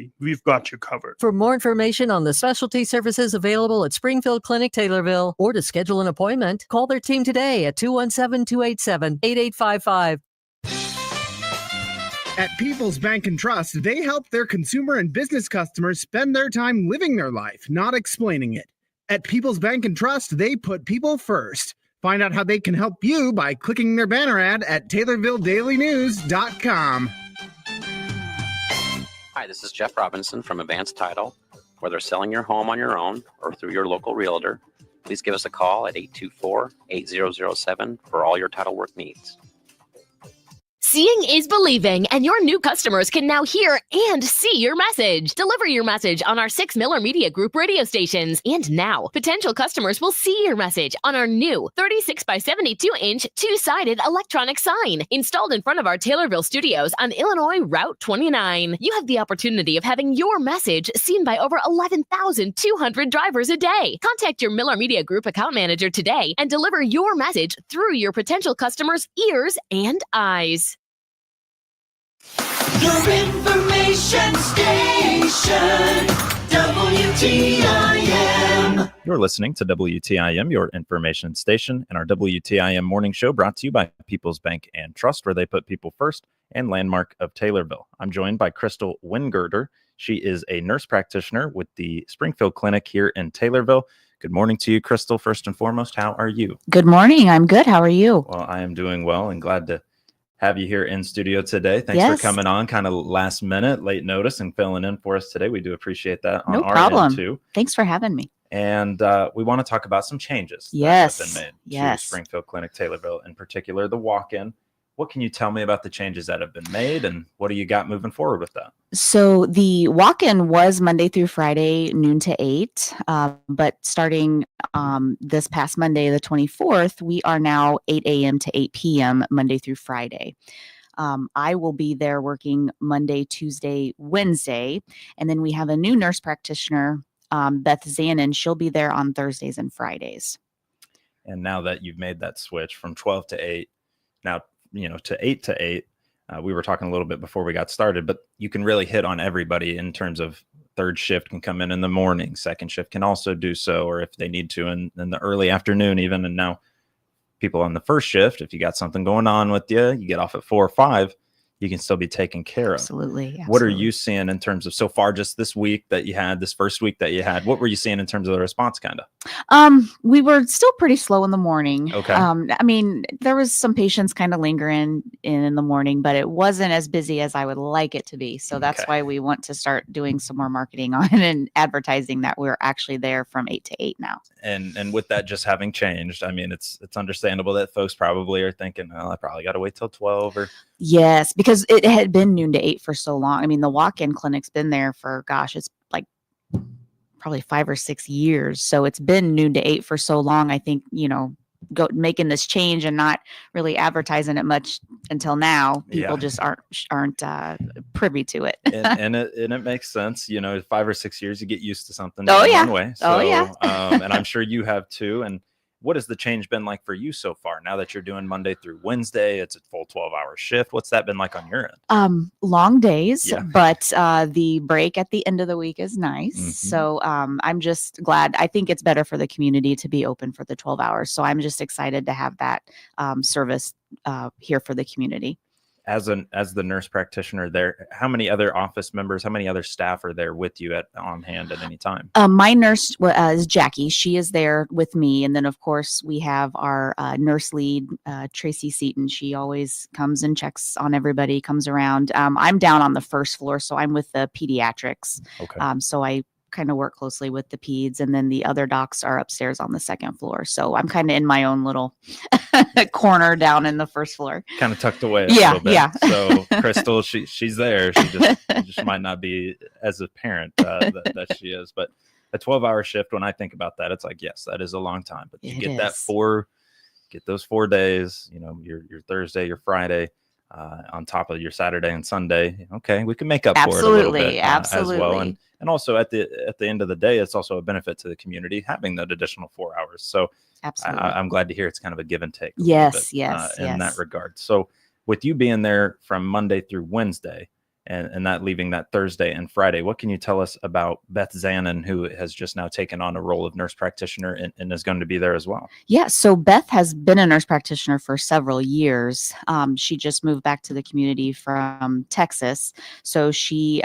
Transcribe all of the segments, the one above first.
emergency, we've got you covered. For more information on the specialty services available at Springfield Clinic Taylorville or to schedule an appointment, call their team today at 217-287-8855. At People's Bank and Trust, they help their consumer and business customers spend their time living their life, not explaining it. At People's Bank and Trust, they put people first. Find out how they can help you by clicking their banner ad at TaylorvilleDailyNews.com. Hi, this is Jeff Robinson from Advanced Title. Whether selling your home on your own or through your local realtor, please give us a call at 824-8007 for all your title work needs. Seeing is believing, and your new customers can now hear and see your message. Deliver your message on our 6 Miller Media Group radio stations. And now, potential customers will see your message on our new 36 by 72-inch two-sided electronic sign installed in front of our Taylorville studios on Illinois Route 29. You have the opportunity of having your message seen by over 11,200 drivers a day. Contact your Miller Media Group account manager today and deliver your message through your potential customers' ears and eyes. Your information station, WTIM. You're listening to WTIM, your information station, and our WTIM morning show brought to you by People's Bank and Trust, where they put people first, and Landmark of Taylorville. I'm joined by Crystal Wingirder. She is a nurse practitioner with the Springfield Clinic here in Taylorville. Good morning to you, Crystal. First and foremost, how are you? Good morning. I'm good. How are you? Well, I am doing well and glad to have you here in studio today. Thanks for coming on kind of last minute, late notice, and filling in for us today. We do appreciate that on our end too. Thanks for having me. And we want to talk about some changes that have been made to Springfield Clinic Taylorville, in particular the walk-in. What can you tell me about the changes that have been made, and what do you got moving forward with that? So the walk-in was Monday through Friday, noon to 8. But starting this past Monday, the 24th, we are now 8 a.m. to 8 p.m. Monday through Friday. I will be there working Monday, Tuesday, Wednesday. And then we have a new nurse practitioner, Beth Zanin. She'll be there on Thursdays and Fridays. And now that you've made that switch from 12 to 8, now to 8 to 8, we were talking a little bit before we got started, but you can really hit on everybody in terms of third shift can come in the morning, second shift can also do so, or if they need to in the early afternoon even. And now people on the first shift, if you got something going on with you, you get off at 4 or 5, you can still be taken care of. Absolutely. What are you seeing in terms of so far, just this week that you had, this first week that you had, what were you seeing in terms of the response kind of? We were still pretty slow in the morning. Okay. I mean, there was some patients kind of lingering in the morning, but it wasn't as busy as I would like it to be. So that's why we want to start doing some more marketing on it and advertising that we're actually there from 8 to 8 now. And with that just having changed, I mean, it's understandable that folks probably are thinking, well, I probably got to wait till 12 or. Yes, because it had been noon to 8 for so long. I mean, the walk-in clinic's been there for, it's like probably 5 or 6 years. So it's been noon to 8 for so long. I think, making this change and not really advertising it much until now, people just aren't privy to it. and it makes sense. 5 or 6 years, you get used to something one way. So, and I'm sure you have too. And what has the change been like for you so far? Now that you're doing Monday through Wednesday, it's a full 12-hour shift. What's that been like on your end? Long days, but the break at the end of the week is nice. Mm-hmm. So I'm just glad. I think it's better for the community to be open for the 12 hours. So I'm just excited to have that service here for the community. As the nurse practitioner there, how many other office members, how many other staff are there with you on hand at any time? My nurse is Jackie. She is there with me. And then, of course, we have our nurse lead, Tracy Seaton. She always comes and checks on everybody, comes around. I'm down on the first floor, so I'm with the pediatrics. Okay. So I kind of work closely with the peds, and then the other docs are upstairs on the second floor. So I'm kind of in my own little corner down in the first floor, kind of tucked away a little bit. Yeah. So Crystal, she's there. She just might not be as apparent that she is. But a 12-hour shift, when I think about that, it's like, yes, that is a long time. But you get those 4 days. Your Thursday, your Friday. On top of your Saturday and Sunday, okay, we can make up for it a little bit as well. And also at the end of the day, it's also a benefit to the community having that additional 4 hours. So I'm glad to hear it's kind of a give and take. Yes. In that regard. So with you being there from Monday through Wednesday, and that leaving that Thursday and Friday. What can you tell us about Beth Zanin, who has just now taken on a role of nurse practitioner and is going to be there as well? Yeah, so Beth has been a nurse practitioner for several years. She just moved back to the community from Texas. So she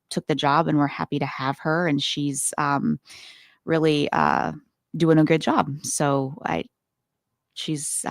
took the job, and we're happy to have her. And she's really doing a good job. So she's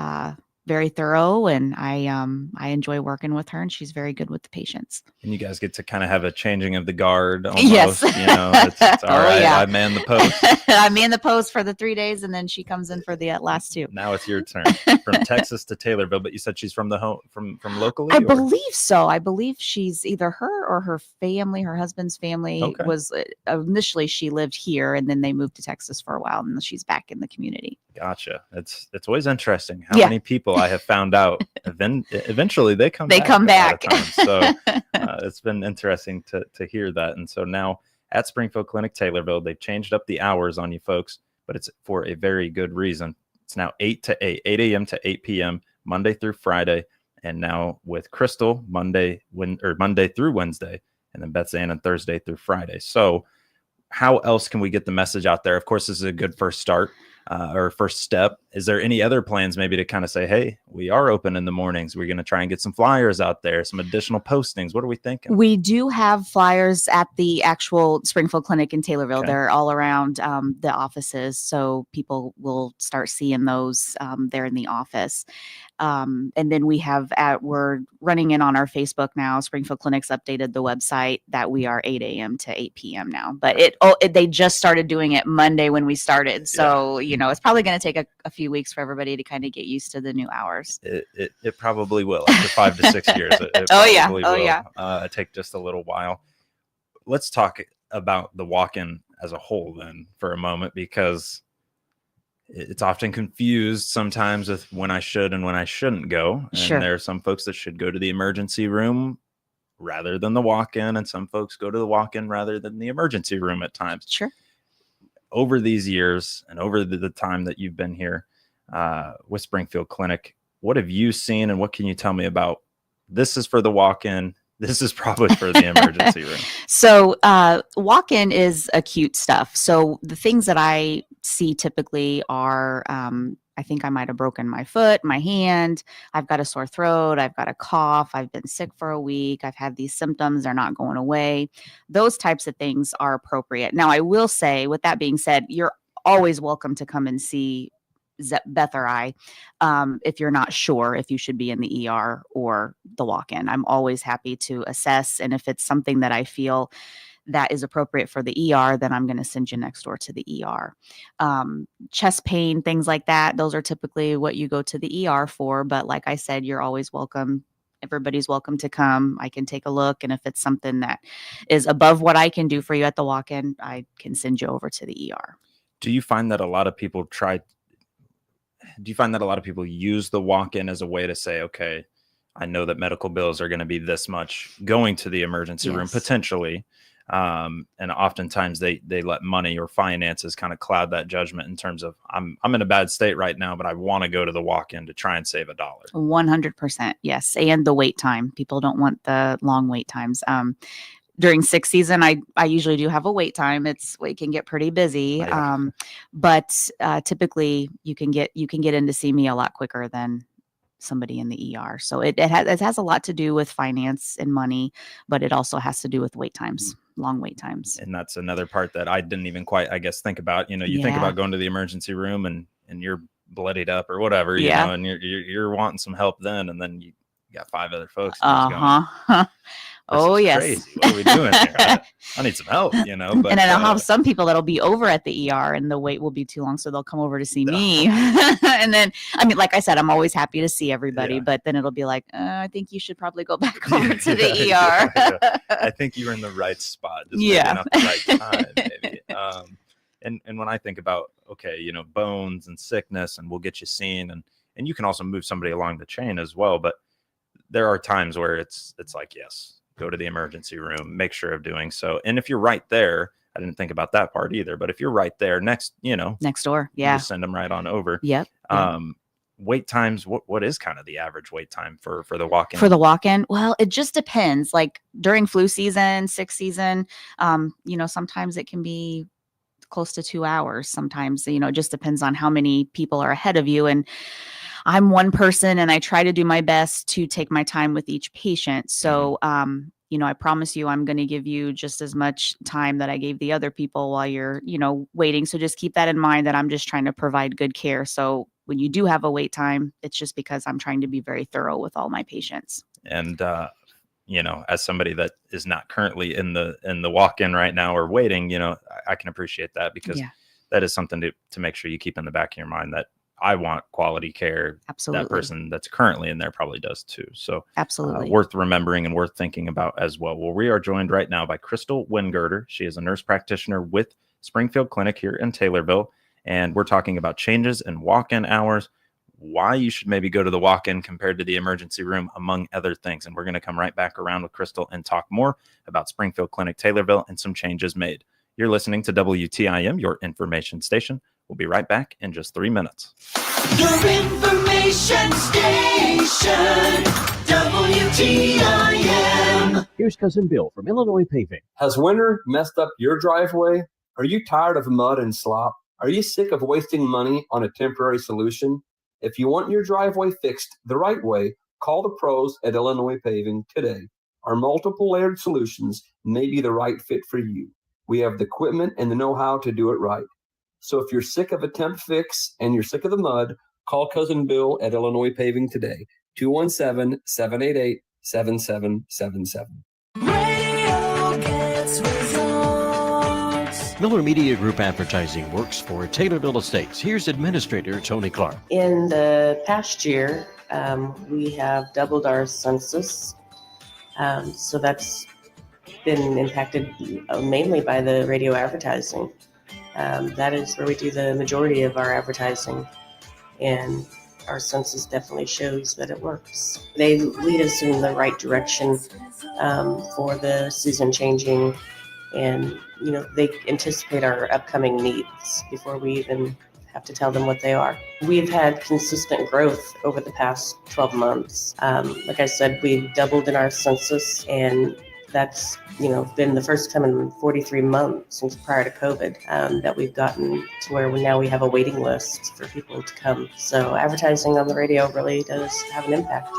very thorough, and I enjoy working with her, and she's very good with the patients. And you guys get to kind of have a changing of the guard almost. Yes. It's all right. Yeah. I man the post. I man the post for the 3 days, and then she comes in for the last 2. Now it's your turn. From Texas to Taylorville, but you said she's from the home from locally? I or? believe so. I believe she's either her or her family, her husband's family Okay. was initially she lived here, and then they moved to Texas for a while, and she's back in the community. Gotcha. It's always interesting how Yeah. many people I have found out eventually they come back. Come a lot of back. times. So it's been interesting to hear that. And so now at Springfield Clinic Taylorville, they've changed up the hours on you folks, but it's for a very good reason. It's now 8 a.m. to 8 p.m. Monday through Friday, and now with Crystal Monday through Wednesday, and then Beth Zanin Thursday through Friday. So how else can we get the message out there? Of course, this is a good first start. Or first step. Is there any other plans maybe to kind of say, hey, we are open in the mornings. We're going to try and get some flyers out there, some additional postings. What are we thinking? We do have flyers at the actual Springfield Clinic in Taylorville. Okay. They're all around the offices, so people will start seeing those there in the office. And then we're running in on our Facebook now. Springfield Clinic's updated the website that we are 8 a.m. to 8 p.m. now, but they just started doing it Monday when we started. So, it's probably going to take a few weeks for everybody to kind of get used to the new hours. It probably will after 5 to 6 years. It Yeah. probably will. Take just a little while. Let's talk about the walk-in as a whole then for a moment, because it's often confused sometimes with when I should and when I shouldn't go. And Sure. there are some folks that should go to the emergency room rather than the walk-in, and some folks go to the walk-in rather than the emergency room at times. Sure. Over these years and over the time that you've been here with Springfield Clinic, what have you seen, and what can you tell me about this is for the walk-in, this is probably for the emergency room? So walk-in is acute stuff. So the things that I see typically are I think I might have broken my foot, my hand, I've got a sore throat, I've got a cough, I've been sick for a week, I've had these symptoms, they're not going away. Those types of things are appropriate. Now, I will say, with that being said, you're always welcome to come and see Beth or I if you're not sure if you should be in the ER or the walk-in. I'm always happy to assess, and if it's something that I feel that is appropriate for the ER, then I'm going to send you next door to the ER. Chest pain, things like that, those are typically what you go to the ER for. But like I said, you're always welcome. Everybody's welcome to come. I can take a look. And if it's something that is above what I can do for you at the walk-in, I can send you over to the ER. Do you find that a lot of people use the walk-in as a way to say, okay, I know that medical bills are going to be this much going to the emergency room potentially? And oftentimes they let money or finances kind of cloud that judgment in terms of I'm in a bad state right now, but I want to go to the walk-in to try and save $1. 100%. Yes. And the wait time. People don't want the long wait times. During sick season, I usually do have a wait time. It can get pretty busy. But typically you can get in to see me a lot quicker than somebody in the ER. So it has a lot to do with finance and money, but it also has to do with wait times, long wait times. And that's another part that I didn't even quite, I guess, think about. You think about going to the emergency room and you're bloodied up or whatever, you know, and you're wanting some help then, and then you got 5 other folks. Yes. Crazy. What are we doing here? I need some help, But, and then I'll have some people that'll be over at the ER and the wait will be too long, so they'll come over to see me. And then, like I said, I'm always happy to see everybody, but then it'll be like, I think you should probably go back over to the ER. I think you're in the right spot, just maybe not the right time, maybe. And when I think about, bones and sickness, and we'll get you seen, and you can also move somebody along the chain as well, but there are times where it's like, yes, go to the emergency room, make sure of doing so. And if you're right there, I didn't think about that part either, but if you're right there next door, you just send them right on over. Yep. wait times, what is kind of the average wait time for the walk-in? For the walk-in, well, it just depends. Like during flu season, sick season, sometimes it can be close to 2 hours. Sometimes, it just depends on how many people are ahead of you. And I'm one person and I try to do my best to take my time with each patient. So, I promise you, I'm going to give you just as much time that I gave the other people while you're, waiting. So just keep that in mind, that I'm just trying to provide good care. So when you do have a wait time, it's just because I'm trying to be very thorough with all my patients. And, as somebody that is not currently in the walk-in right now or waiting, I can appreciate that, because that is something to make sure you keep in the back of your mind, that I want quality care. Absolutely. That person that's currently in there probably does too. So absolutely worth remembering and worth thinking about as well. Well, we are joined right now by Crystal Wingirder. She is a nurse practitioner with Springfield Clinic here in Taylorville. And we're talking about changes in walk-in hours, why you should maybe go to the walk-in compared to the emergency room, among other things. And we're going to come right back around with Crystal and talk more about Springfield Clinic Taylorville and some changes made. You're listening to WTIM, your information station. We'll be right back in just 3 minutes. Your information station, WTIM. Here's Cousin Bill from Illinois Paving. Has winter messed up your driveway? Are you tired of mud and slop? Are you sick of wasting money on a temporary solution? If you want your driveway fixed the right way, call the pros at Illinois Paving today. Our multiple layered solutions may be the right fit for you. We have the equipment and the know-how to do it right. So if you're sick of a temp fix and you're sick of the mud, call Cousin Bill at Illinois Paving today, 217-788-7777. Radio gets results. Miller Media Group Advertising works for Taylorville Estates. Here's Administrator Tony Clark. In the past year, we have doubled our census. So that's been impacted mainly by the radio advertising. That is where we do the majority of our advertising, and our census definitely shows that it works. They lead us in the right direction for the season changing, and they anticipate our upcoming needs before we even have to tell them what they are. We've had consistent growth over the past 12 months. Like I said, we've doubled in our census, and that's been the first time in 43 months since prior to COVID that we've gotten to where now we have a waiting list for people to come. So advertising on the radio really does have an impact.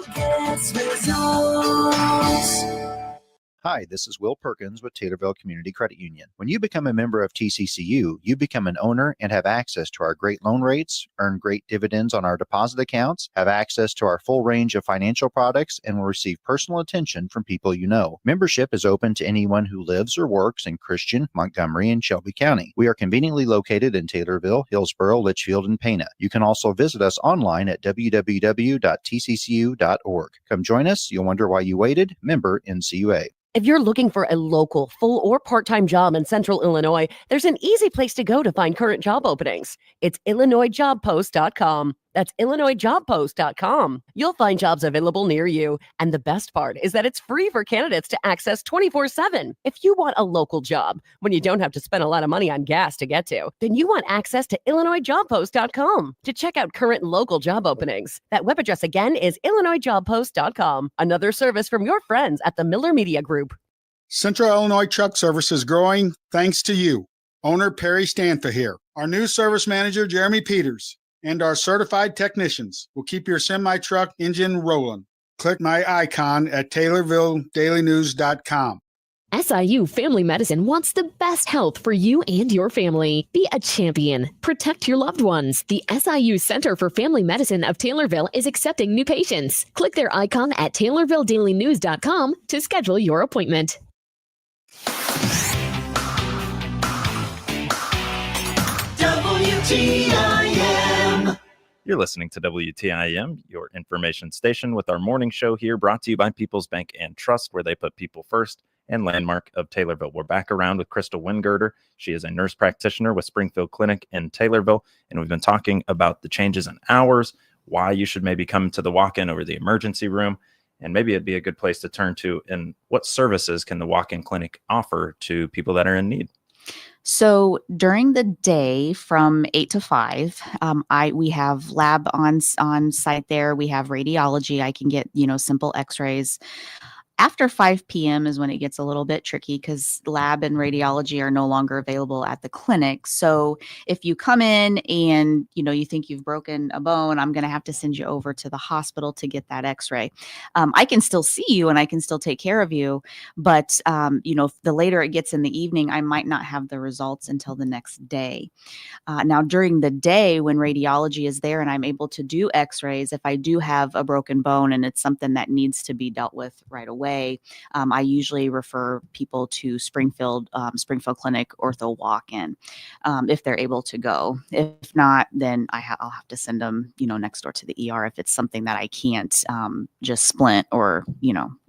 Hi, this is Will Perkins with Taylorville Community Credit Union. When you become a member of TCCU, you become an owner and have access to our great loan rates, earn great dividends on our deposit accounts, have access to our full range of financial products, and will receive personal attention from people you know. Membership is open to anyone who lives or works in Christian, Montgomery, and Shelby County. We are conveniently located in Taylorville, Hillsboro, Litchfield, and Pana. You can also visit us online at www.tccu.org. Come join us. You'll wonder why you waited. Member NCUA. If you're looking for a local, full or part-time job in Central Illinois, there's an easy place to go to find current job openings. It's IllinoisJobPost.com. That's IllinoisJobPost.com. You'll find jobs available near you. And the best part is that it's free for candidates to access 24/7. If you want a local job when you don't have to spend a lot of money on gas to get to, then you want access to IllinoisJobPost.com to check out current local job openings. That web address again is IllinoisJobPost.com. Another service from your friends at the Miller Media Group. Central Illinois Truck Service is growing thanks to you. Owner Perry Stanfa here. Our new service manager, Jeremy Peters, and our certified technicians will keep your semi-truck engine rolling. Click my icon at TaylorvilleDailyNews.com. SIU Family Medicine wants the best health for you and your family. Be a champion. Protect your loved ones. The SIU Center for Family Medicine of Taylorville is accepting new patients. Click their icon at TaylorvilleDailyNews.com to schedule your appointment. WTIM. You're listening to WTIM, your information station, with our morning show here, brought to you by People's Bank and Trust, where they put people first, and Landmark of Taylorville. We're back around with Crystal Wingirder. She is a nurse practitioner with Springfield Clinic in Taylorville, and we've been talking about the changes in hours, why you should maybe come to the walk-in over the emergency room, and maybe it'd be a good place to turn to, and what services can the walk-in clinic offer to people that are in need? So during the day from 8 to 5, we have lab on site there. We have radiology. I can get, simple x-rays. After 5 p.m. is when it gets a little bit tricky because lab and radiology are no longer available at the clinic. So if you come in and you think you've broken a bone, I'm going to have to send you over to the hospital to get that X-ray. I can still see you and I can still take care of you, but if the later it gets in the evening, I might not have the results until the next day. Now, during the day when radiology is there and I'm able to do x-rays, if I do have a broken bone and it's something that needs to be dealt with right away, I usually refer people to Springfield Clinic Ortho Walk-In if they're able to go. If not, then I'll have to send them, next door to the ER if it's something that I can't just splint or,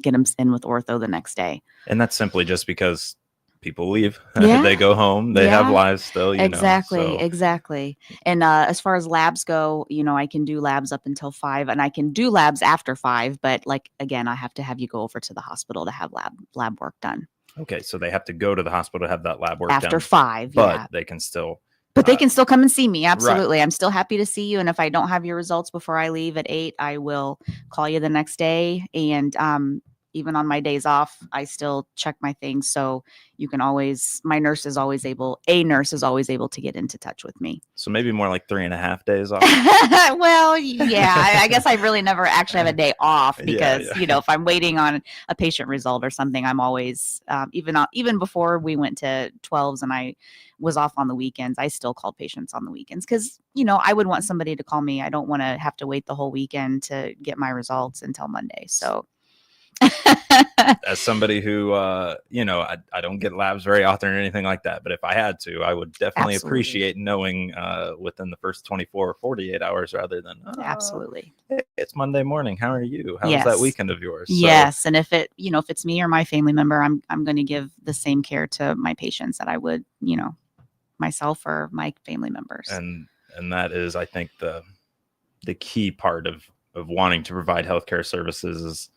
get them in with ortho the next day. And that's simply just because people leave. Yeah. They go home. They have lives still. Exactly. And as far as labs go, I can do labs up until 5, and I can do labs after 5. But again, I have to have you go over to the hospital to have lab work done. Okay, so they have to go to the hospital to have that lab work after done 5. But they can still. But they can still come and see me. Absolutely. Right. I'm still happy to see you. And if I don't have your results before I leave at 8, I will call you the next day. And even on my days off, I still check my things. So you can always, a nurse is always able to get into touch with me. So maybe more like 3.5 days off. Well, yeah, I guess I really never actually have a day off because, if I'm waiting on a patient result or something, I'm always, even before we went to 12s and I was off on the weekends, I still called patients on the weekends because, I would want somebody to call me. I don't want to have to wait the whole weekend to get my results until Monday. So. As somebody who, I don't get labs very often or anything like that. But if I had to, I would definitely appreciate knowing within the first 24 or 48 hours rather than absolutely. It's Monday morning. How are you? How was that weekend of yours? Yes. And if it's me or my family member, I'm going to give the same care to my patients that I would, myself or my family members. And that is, I think, the key part of wanting to provide healthcare services is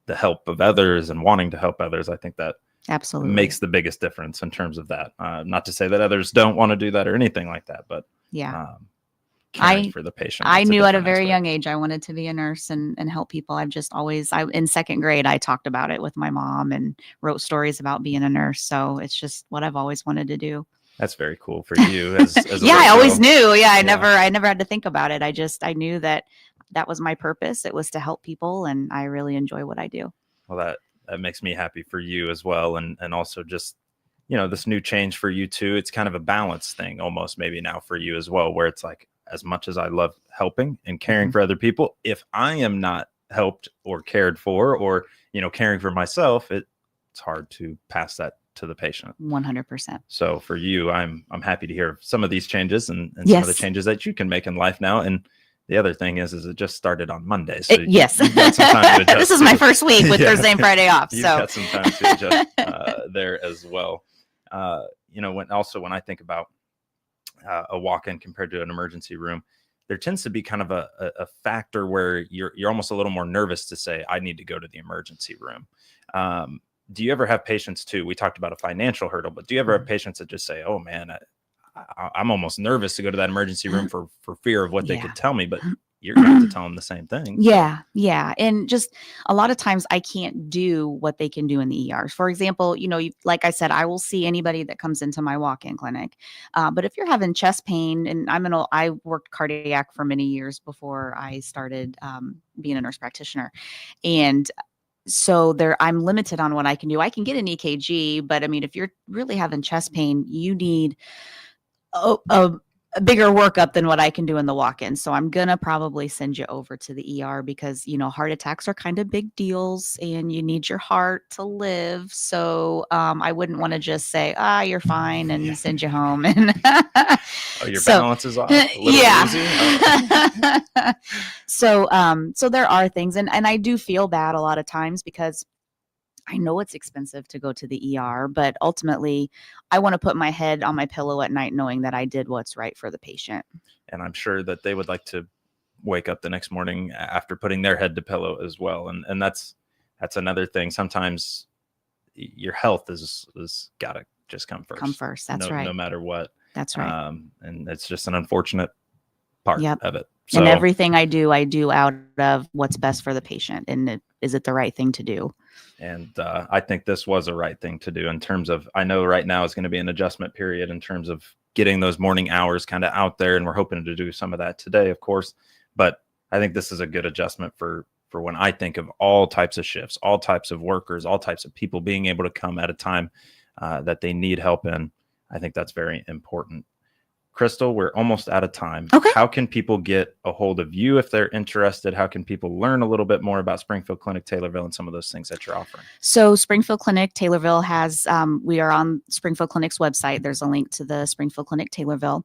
the help of others and wanting to help others. I think that absolutely makes the biggest difference in terms of that. Not to say that others don't want to do that or anything like that, but caring for the patient. I knew at a very young age I wanted to be a nurse and help people. I've just always, in second grade, I talked about it with my mom and wrote stories about being a nurse. So it's just what I've always wanted to do. That's very cool for you. As I always knew. I never had to think about it. I knew that was my purpose. It was to help people, and I really enjoy what I do. Well, that makes me happy for you as well. And also just, this new change for you too. It's kind of a balance thing almost maybe now for you as well, where it's like, as much as I love helping and caring for other people, if I am not helped or cared for or, caring for myself, it's hard to pass that to the patient. 100%. So for you, I'm happy to hear some of these changes and some of the changes that you can make in life now. And the other thing is it just started on Monday. So yes. You've got some time to adjust. This is my first week with Thursday and Friday off. You've got some time to adjust there as well. When I think about a walk-in compared to an emergency room, there tends to be kind of a factor where you're almost a little more nervous to say, I need to go to the emergency room. Do you ever have patients too? We talked about a financial hurdle, but do you ever have patients that just say, oh man, I'm almost nervous to go to that emergency room for fear of what they could tell me, but you're going to have to tell them the same thing. Yeah. And just a lot of times I can't do what they can do in the ERs. For example, like I said, I will see anybody that comes into my walk-in clinic. But if you're having chest pain, and I worked cardiac for many years before I started being a nurse practitioner. And so I'm limited on what I can do. I can get an EKG, but if you're really having chest pain, you need a bigger workup than what I can do in the walk-in. So I'm going to probably send you over to the ER because, heart attacks are kind of big deals and you need your heart to live. So I wouldn't want to just say, you're fine and send you home. And your balance is off. So there are things. And I do feel bad a lot of times because I know it's expensive to go to the ER, but ultimately I want to put my head on my pillow at night knowing that I did what's right for the patient. And I'm sure that they would like to wake up the next morning after putting their head to pillow as well. And that's another thing. Sometimes your health is got to just come first. Come first. That's right. No matter what. That's right. And it's just an unfortunate part of it. And everything I do out of what's best for the patient. And is it the right thing to do? And I think this was a right thing to do in terms of, I know right now is going to be an adjustment period in terms of getting those morning hours kind of out there. And we're hoping to do some of that today, of course. But I think this is a good adjustment for when I think of all types of shifts, all types of workers, all types of people being able to come at a time that they need help in. I think that's very important. Crystal, we're almost out of time. Okay. How can people get a hold of you if they're interested? How can people learn a little bit more about Springfield Clinic Taylorville and some of those things that you're offering? So Springfield Clinic Taylorville has, we are on Springfield Clinic's website. There's a link to the Springfield Clinic Taylorville.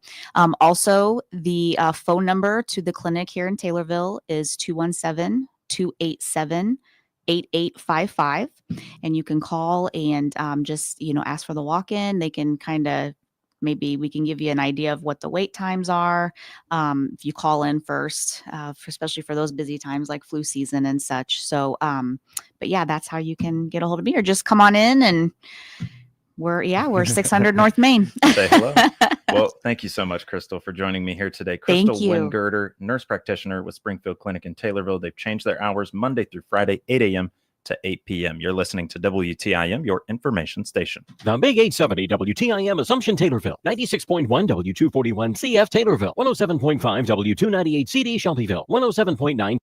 Also, the phone number to the clinic here in Taylorville is 217-287-8855. And you can call and just, ask for the walk-in. They can kind of, maybe we can give you an idea of what the wait times are if you call in first, especially for those busy times like flu season and such. So, but yeah, that's how you can get a hold of me, or just come on in, and we're 600 North Main. Say hello. Well, thank you so much, Crystal, for joining me here today. Crystal Wingirter, nurse practitioner with Springfield Clinic in Taylorville. They've changed their hours Monday through Friday, 8 a.m. to 8 p.m. You're listening to WTIM, your information station. The Big 870 WTIM Assumption Taylorville, 96.1 W241 CF Taylorville, 107.5 W298 CD Shelbyville, 107.9